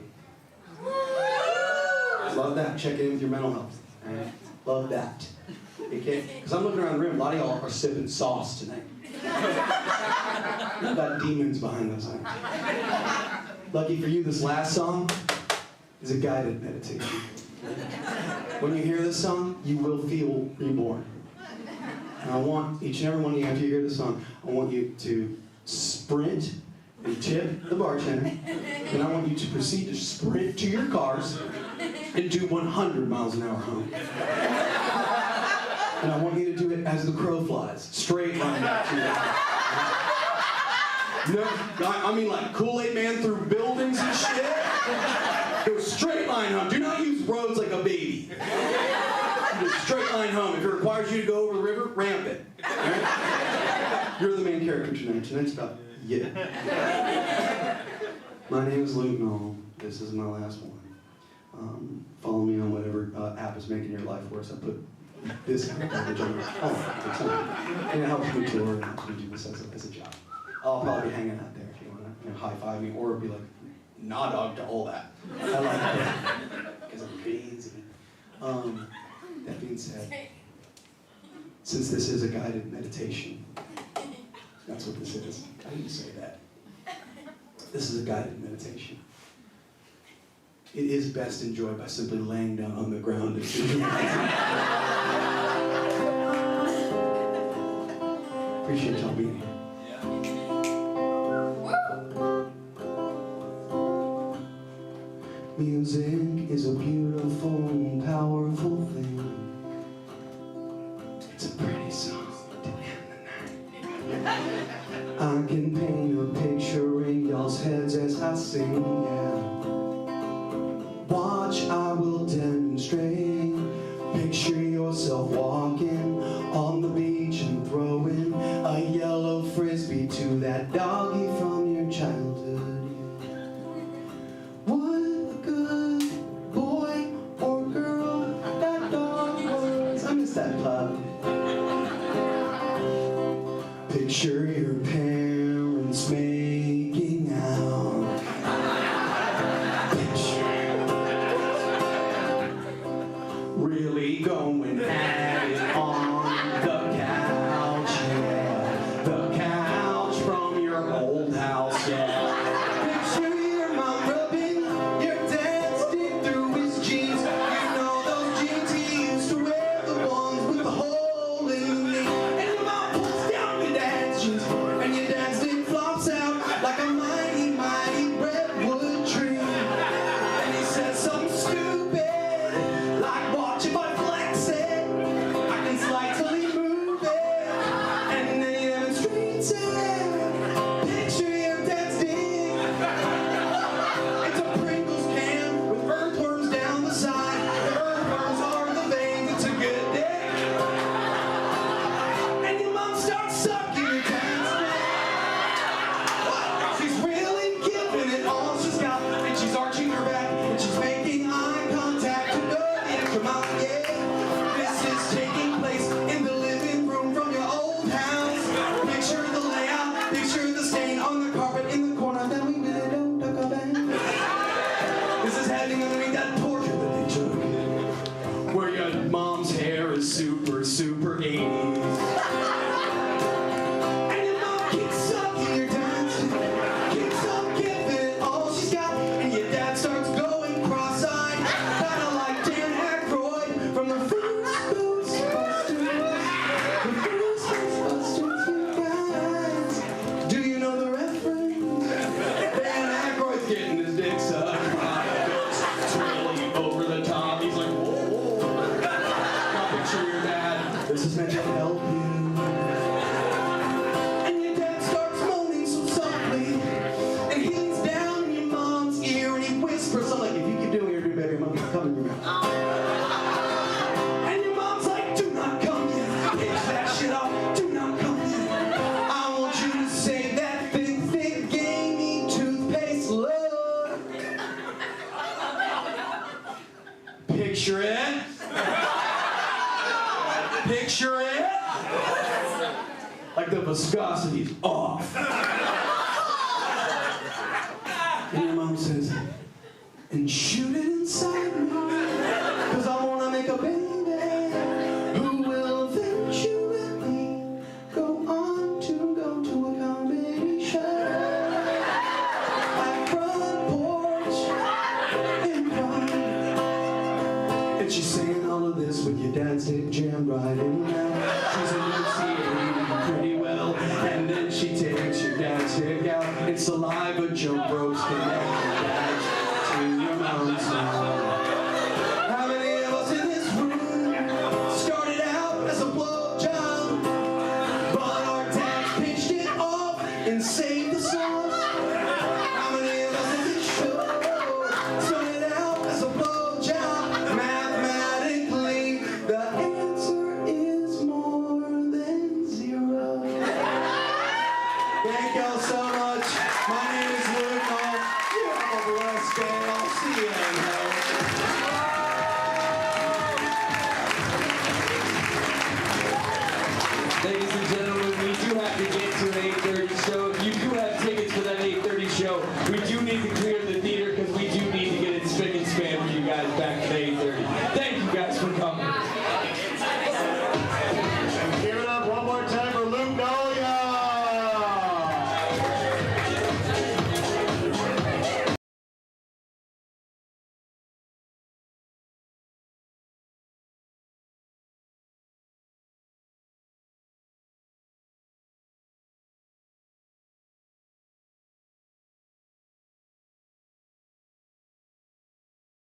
Love that. Check in with your mental health. Right? Love that. Because I'm looking around the room, a lot of y'all are sipping sauce tonight. You've got demons behind those eyes. Lucky for you, this last song is a guided meditation. When you hear this song, you will feel reborn. And I want each and every one of you, after you hear this song, I want you to sprint and tip the bartender. And I want you to proceed to sprint to your cars and do 100 miles an hour home. And I want you to do it as the crow flies, straight line back to you. No, I mean like Kool-Aid Man through buildings and shit. Go straight line home. Do not use roads like a baby. Go straight line home. If it requires you to go over the river, ramp it. Right? You're the main character tonight. Tonight's about you. My name is Luke Null. This is my last one. Follow me on whatever app is making your life worse. I put this image on and it helps me tour and helps me do this as a job. I'll probably be hanging out there if you want to high-five me or be like, nah dog to all that. I like that because I'm crazy. That being said, since this is a guided meditation, that's what this is. I didn't say that. This is a guided meditation. It is best enjoyed by simply laying down on the ground and visualizing. Appreciate y'all being here. Music is a beautiful and powerful thing. It's a pretty song to end the night. I can paint a picture in y'all's heads as I sing, yeah. Watch, I will demonstrate. Picture yourself walking on the beach and throwing a yellow frisbee to that doggy from your childhood. What a good boy or girl that dog was. I miss that pup. Picture your parents making out. Really going at it on the couch, yeah. The couch from your old house, yeah. Picture your mom rubbing your dad's dick through his jeans. You know those jeans he used to wear, the ones with the hole in the knee. And your mom pulls down your dad's jeans, and you Keeps sucking your dad's dick, keeps on giving all she's got, and your dad starts going cross-eyed, kinda like Dan Aykroyd from the first Ghostbusters. The first Ghostbusters, you guys. Do you know the reference? Dan Aykroyd's getting his dick sucked by a ghost. It's really over the top. He's like, whoa, whoa. Now picture your dad. This is meant to help you. And your dad starts moaning so softly, and he leans down in your mom's ear and he whispers something like, if you keep doing your do, baby, I'm gonna come in your mouth. And your mom's like, do not come yet. Pinch that shit off. Do not come yet. I want you to say that big, thick, gamey toothpaste look. Picture it. Picture it. Like the viscosity's off. And your mom says, and shoot it inside me, 'cause I wanna make a baby who will eventually go on to go to a comedy show at Front Porch Improv. And she's saying all of this with your dad's dick jammed right in her mouth. She's enunciating pretty well, and then she takes your dad's dick out and saliva jump ropes connect your dad's to your mom's mouth. How many of us in this room started out as a blowjob, but our dads pinched it off and saved the sauce? How many of us in this show started out as a blowjob? Mathematically, the answer is more than 0. Thank y'all so much. My name is Null. You have a blessed day. I'll see you in hell.